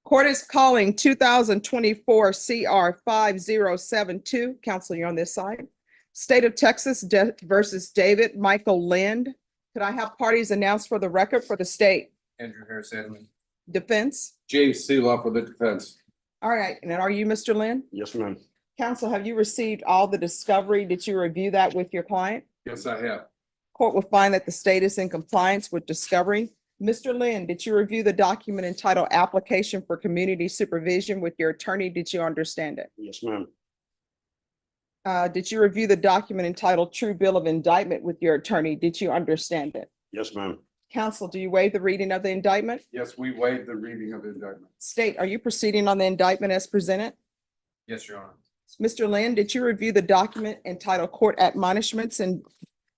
Court is calling 2024 CR 5072. Counsel, you're on this side. State of Texas versus David Michael Lind. Could I have parties announced for the record for the state? Andrew Harris Adams. Defense? James Seeloff for the defense. All right, and then are you Mr. Lind? Yes, ma'am. Counsel, have you received all the discovery? Did you review that with your client? Yes, I have. Court will find that the state is in compliance with discovery. Mr. Lind, did you review the document entitled Application for Community Supervision with your attorney? Did you understand it? Yes, ma'am. Did you review the document entitled True Bill of Indictment with your attorney? Did you understand it? Yes, ma'am. Counsel, do you waive the reading of the indictment? Yes, we waived the reading of the indictment. State, are you proceeding on the indictment as presented? Yes, Your Honor. Mr. Lind, did you review the document entitled Court Admonishments and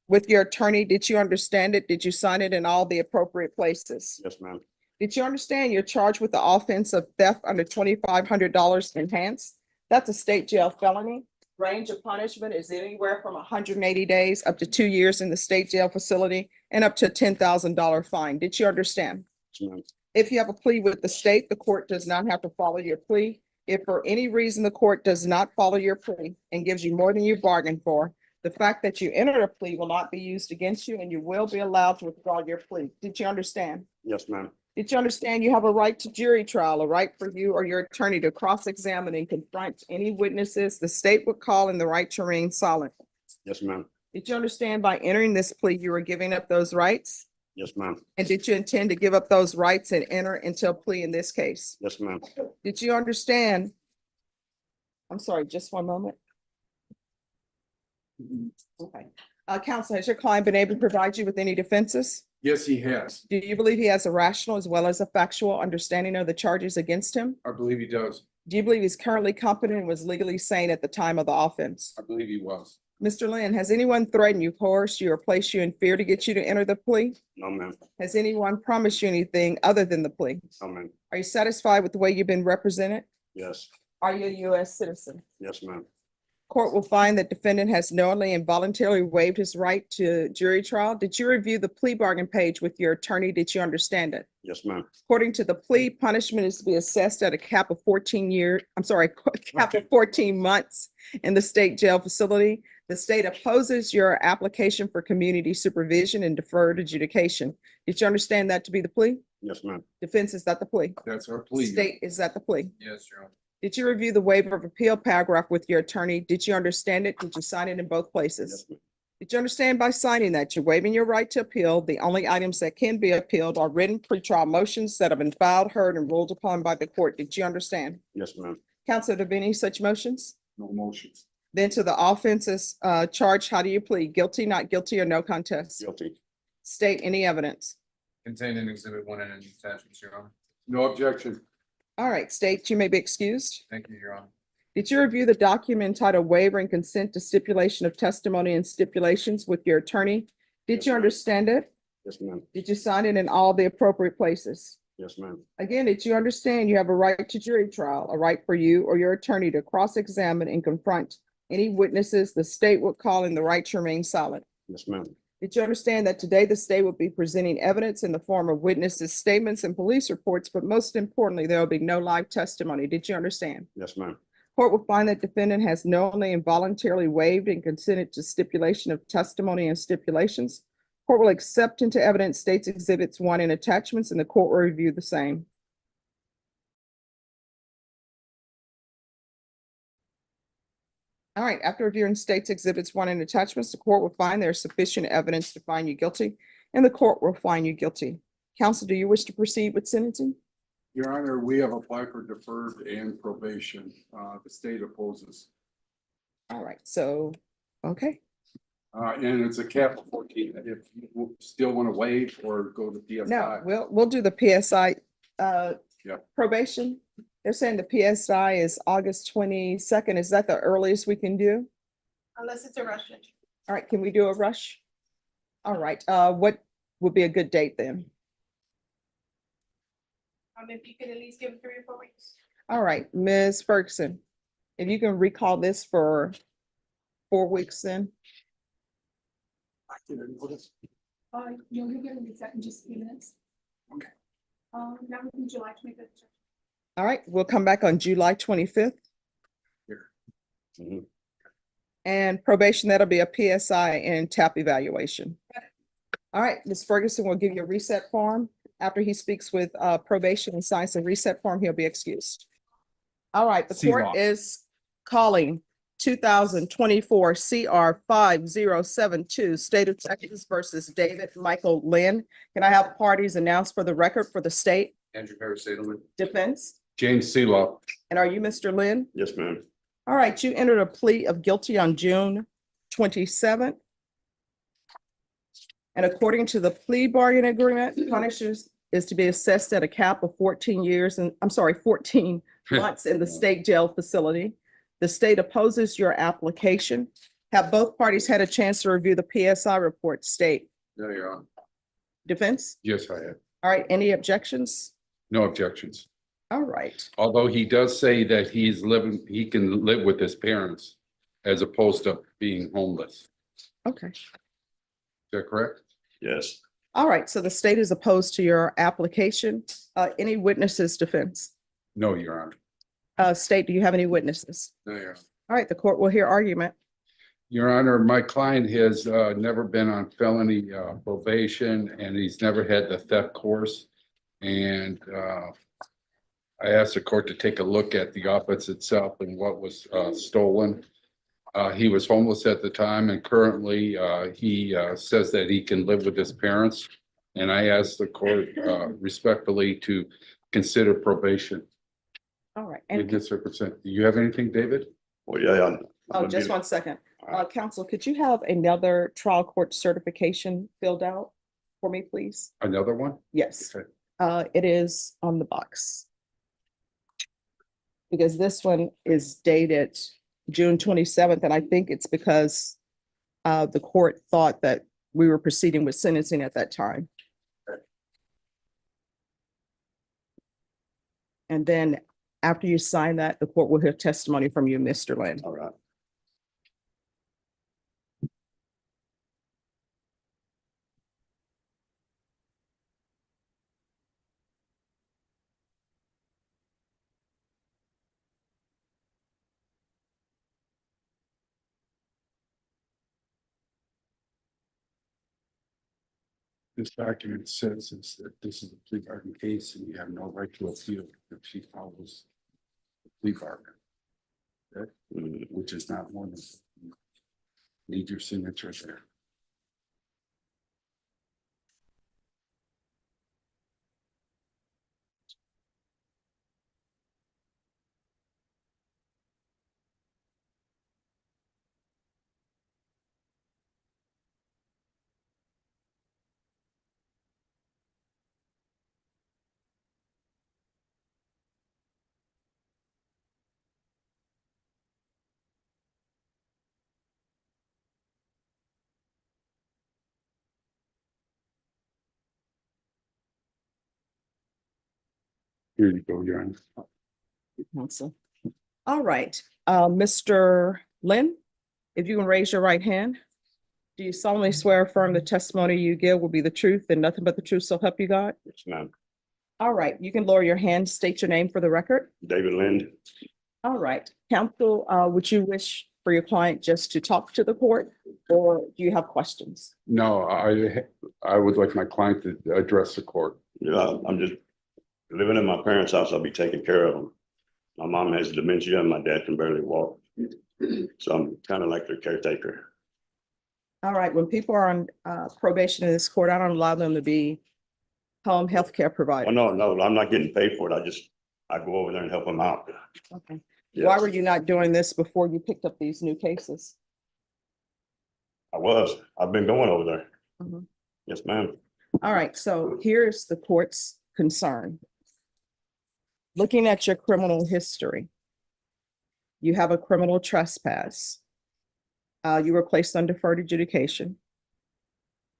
with your attorney? Did you understand it? Did you sign it in all the appropriate places? Yes, ma'am. Did you understand you're charged with the offense of theft under $2,500 enhanced? That's a state jail felony. Range of punishment is anywhere from 180 days up to 2 years in the state jail facility and up to a $10,000 fine. Did you understand? Yes, ma'am. If you have a plea with the state, the court does not have to follow your plea. If for any reason the court does not follow your plea and gives you more than you bargained for, the fact that you entered a plea will not be used against you and you will be allowed to withdraw your plea. Did you understand? Yes, ma'am. Did you understand you have a right to jury trial, a right for you or your attorney to cross-examine and confront any witnesses the state would call and the right to remain silent? Yes, ma'am. Did you understand by entering this plea, you were giving up those rights? Yes, ma'am. And did you intend to give up those rights and enter into a plea in this case? Yes, ma'am. Did you understand? I'm sorry, just one moment. Okay. Counsel, has your client been able to provide you with any defenses? Yes, he has. Do you believe he has a rational as well as a factual understanding of the charges against him? I believe he does. Do you believe he's currently competent and was legally sane at the time of the offense? I believe he was. Mr. Lynn, has anyone threatened you, coerced you, or placed you in fear to get you to enter the plea? No, ma'am. Has anyone promised you anything other than the plea? No, ma'am. Are you satisfied with the way you've been represented? Yes. Are you a U.S. citizen? Yes, ma'am. Court will find that defendant has knowingly and voluntarily waived his right to jury trial. Did you review the plea bargain page with your attorney? Did you understand it? Yes, ma'am. According to the plea, punishment is to be assessed at a cap of 14 months in the state jail facility. The state opposes your application for community supervision and deferred adjudication. Did you understand that to be the plea? Yes, ma'am. Defense, is that the plea? That's our plea. State, is that the plea? Yes, Your Honor. Did you review the waiver of appeal paragraph with your attorney? Did you understand it? Did you sign it in both Yes, places? ma'am. Did you understand by signing that you're waiving your right to appeal? The only items that can be appealed are written pretrial motions that have been filed, heard, and ruled upon by the court. Did you understand? Yes, ma'am. Counsel, have there been any such motions? No motions. Then to the offenses charged, how do you plead? Guilty, not guilty, or no contest? Guilty. State any evidence. Contained in Exhibit 1 and attachments, Your Honor. No objection. All right, state, you may be excused. Thank you, Your Honor. Did you review the document entitled Waiver and Consent to Stipulation of Testimony and Stipulations with your attorney? Did Yes, you ma'am. understand it? Yes, ma'am. Did you sign it in all the appropriate places? Yes, ma'am. Again, did you understand you have a right to jury trial, a right for you or your attorney to cross-examine and confront any witnesses the state would call and the right to remain silent? Yes, ma'am. Did you understand that today the state will be presenting evidence in the form of witnesses' statements and police reports, but most importantly, there will be no live testimony? Did you understand? Yes, ma'am. Court will find that defendant has knowingly and voluntarily waived and consented to stipulation of testimony and stipulations. Court will accept into evidence states exhibits 1 and attachments, and the court will review the same. All right, after reviewing states exhibits 1 and attachments, the court will find there is sufficient evidence to find you guilty, and the court will find you guilty. Counsel, do you wish to proceed with sentencing? Your Honor, we have applied for deferred and probation. The state opposes. All right, so, okay. And it's a cap of 14. If you still want to waive or go to PSI. No, we'll do the PSI Yeah. probation. They're saying the PSI is August 22nd. Is that the earliest we can do? Unless it's a rush. All right, can we do a rush? All right, what would be a good date then? If you could at least give it 3 or 4 weeks. All right, Ms. Ferguson, if you can recall this for 4 weeks then. You'll be getting this in just a few minutes. Okay. Now would you like to make a All right, we'll come back on July 25th. Mhm. And probation, that'll be a PSI and TAP evaluation. All right, Ms. Ferguson will give you a reset form. After he speaks with probation and signs the reset form, he'll be excused. All right, the court C-Law. is calling 2024 CR 5072, State of Texas versus David Michael Lynn. Can I have parties announced for the record for the state Andrew Harris Edelman. defense? James Seelow. And are you Mr. Lynn? Yes, ma'am. All right, you entered a plea of guilty on June 27th. And according to the plea bargain agreement, punishes is to be assessed at a cap of 14 years and, 14 months in the state jail facility. The state opposes your application. Have both parties had a chance to review the PSI report, state No, Your Honor. defense? Yes, I have. All right, any objections? No objections. All right, Although he does say that he can live with his parents as opposed to being homeless. okay. Is that correct? Yes. All right, so the state is opposed to your application. Any witnesses defense? No, Your Honor. State, do you have any witnesses? No, Your Honor. All right, the court will hear argument. Your Honor, my client has never been on felony probation and he's never had the theft course. And I asked the court to take a look at the offense itself and what was stolen. He was homeless at the time and currently he says that he can live with his parents. And I asked the court respectfully to consider probation All right, in and, this circumstance. Do you have anything, David? Well, yeah. oh, just 1 second. Counsel, could you have another trial court certification filled out for me, please? Another one? Yes, Okay. it is on the box. Because this one is dated June 27th, and I think it's because the court thought that we were proceeding with sentencing at that time. And then after you sign that, the court will hear testimony from you, Mr. Lynn. All right. This document says is that this is a plea bargain case and you have no right to appeal if she follows the plea bargain. Okay? Which is not one of, need your signature there. Here you go, Your Honor. Counsel. All right, Mr. Lynn, if you can raise your right hand. Do you solemnly swear or affirm the testimony you give will be the truth and nothing but the truth, so help you God? Yes, ma'am. All right, you can lower your hand, state your name for the record. David Lind. All right, counsel, would you wish for your client just to talk to the court, or do you have questions? No, I would like my client to address the court. Yeah, I'm just living in my parents' house. I'll be taking care of them. My mom has dementia and my dad can barely walk. So I'm kind of like their caretaker. All right, when people are on probation in this court, I don't allow them to be home healthcare Oh, providers. no, I'm not getting paid for it. I go over there and help them out. Okay. Yes. Why were you not doing this before you picked up these new cases? I've been going over there. Mhm. Yes, ma'am. All right, so here's the court's concern. Looking at your criminal history, you have a criminal trespass. You were placed on deferred adjudication.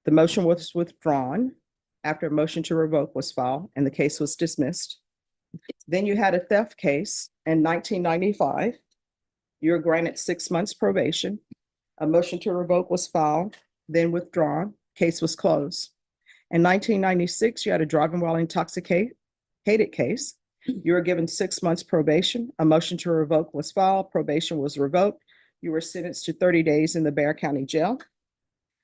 The motion was withdrawn after a motion to revoke was filed and the case was dismissed. Then you had a theft case in 1995. You were granted 6 months probation. A motion to revoke was filed, then withdrawn, case was closed. In 1996, you had a driving while intoxicated case. You were given 6 months probation. A motion to revoke was filed. Probation was revoked. You were sentenced to 30 days in the Bear County Jail.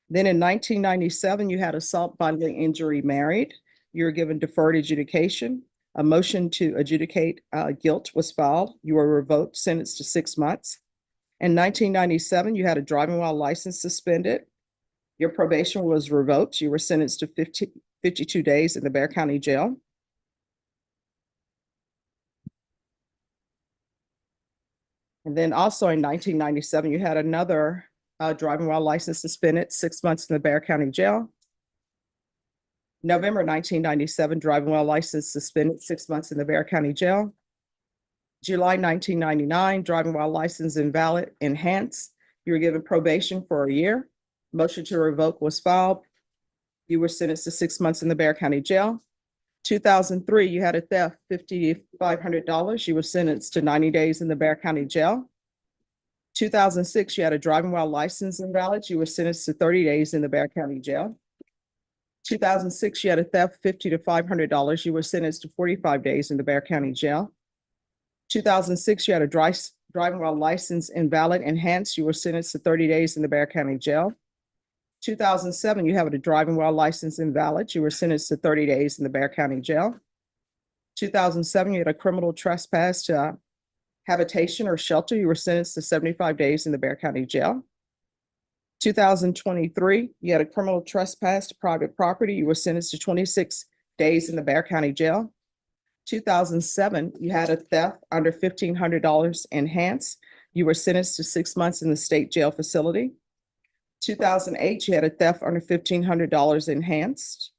Then in 1997, you had assault, bodily injury, married. You were given deferred adjudication. A motion to adjudicate guilt was filed. You were revoked, sentenced to 6 months. In 1997, you had a driving while license suspended. Your probation was revoked. You were sentenced to 52 days in the Bear County Jail. And then also in 1997, you had another driving while license suspended, 6 months in the Bear County Jail. November 1997, driving while license suspended, 6 months in the Bear County Jail. July 1999, driving while license invalid, enhanced. You were given probation for a year. Motion to revoke was filed. You were sentenced to 6 months in the Bear County Jail. 2003, you had a theft, $5,500. You were sentenced to 90 days in the Bear County Jail. 2006, you had a driving while license invalid. You were sentenced to 30 days in the Bear County Jail. 2006, you had a theft, $50 to $500. You were sentenced to 45 days in the Bear County Jail. 2006, you had a driving while license invalid, enhanced. You were sentenced to 30 days in the Bear County Jail. 2007, you have a driving while license invalid. You were sentenced to 30 days in the Bear County Jail. 2007, you had a criminal trespass to habitation or shelter. You were sentenced to 75 days in the Bear County Jail. 2023, you had a criminal trespass to private property. You were sentenced to 26 days in the Bear County Jail. 2007, you had a theft under $1,500 enhanced. You were sentenced to 6 months in the state jail facility. 2008, you had a theft under $1,500 enhanced.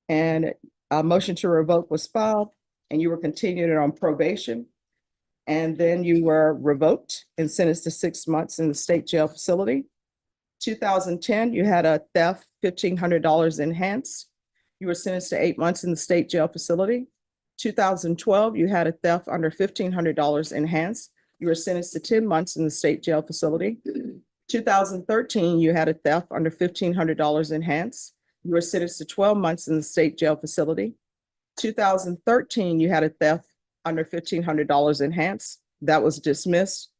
And a motion to revoke was filed, and you were continued on probation. And then you were revoked and sentenced to 6 months in the state jail facility. 2010, you had a theft, $1,500 enhanced. You were sentenced to 8 months in the state jail facility. 2012, you had a theft under $1,500 enhanced. You were sentenced to 10 months in the state jail facility. 2013, you had a theft under $1,500 enhanced. You were sentenced to 12 months in the state jail facility. 2013, you had a theft under $1,500 enhanced. That was dismissed.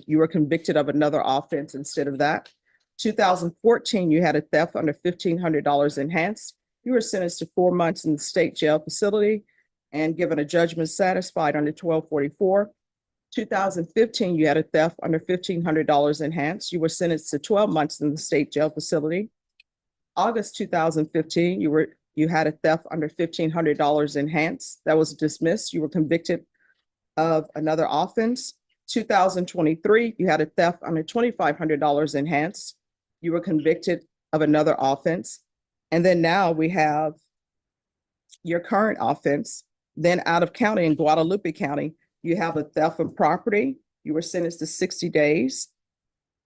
You were convicted of another offense instead of that. 2014, you had a theft under $1,500 enhanced. You were sentenced to 4 months in the state jail facility and given a judgment satisfied under 1244. 2015, you had a theft under $1,500 enhanced. You were sentenced to 12 months in the state jail facility. August 2015, you had a theft under $1,500 enhanced. That was dismissed. You were convicted of another offense. 2023, you had a theft under $2,500 enhanced. You were convicted of another offense. And then now we have your current offense. Then out of county in Guadalupe County, you have a theft of property. You were sentenced to 60 days.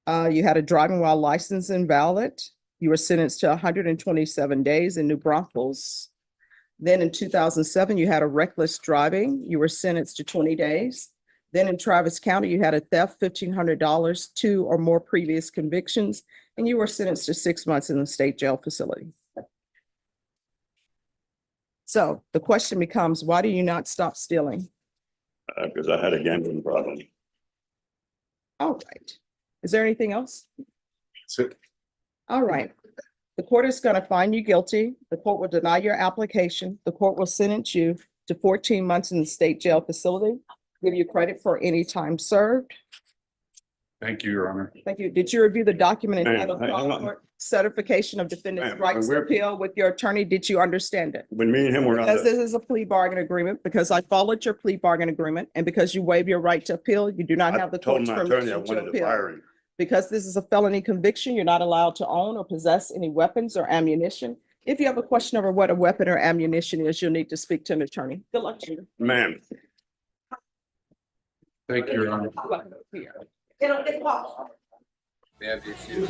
You had a driving while license invalid. You were sentenced to 127 days in New Braunfels. Then in 2007, you had a reckless driving. You were sentenced to 20 days. Then in Travis County, you had a theft, $1,500, 2 or more previous convictions, and you were sentenced to 6 months in the state jail facility. So the question becomes, why do you not stop stealing? Because I had a gambling problem. All right. Is there anything else? That's it. All right. The court is going to find you guilty. The court will deny your application. The court will sentence you to 14 months in the state jail facility, give you credit for any time served. Thank you, Your Honor. Thank you. Did you review the document Ma'am, entitled hang on. Court Certification of Defendant's Ma'am, Rights to we're- Appeal with your attorney? Did you understand it? When me and him were not, Because this is a plea bargain agreement, because I followed your plea bargain agreement, and because you waive your right to appeal, you do not I have the told court's my attorney I permission to wanted to appeal. fire him. Because this is a felony conviction, you're not allowed to own or possess any weapons or ammunition. If you have a question over what a weapon or ammunition is, you'll need to speak to an attorney. Good luck to you. Ma'am, Thank you, Your Honor. It'll get lost. They have issues.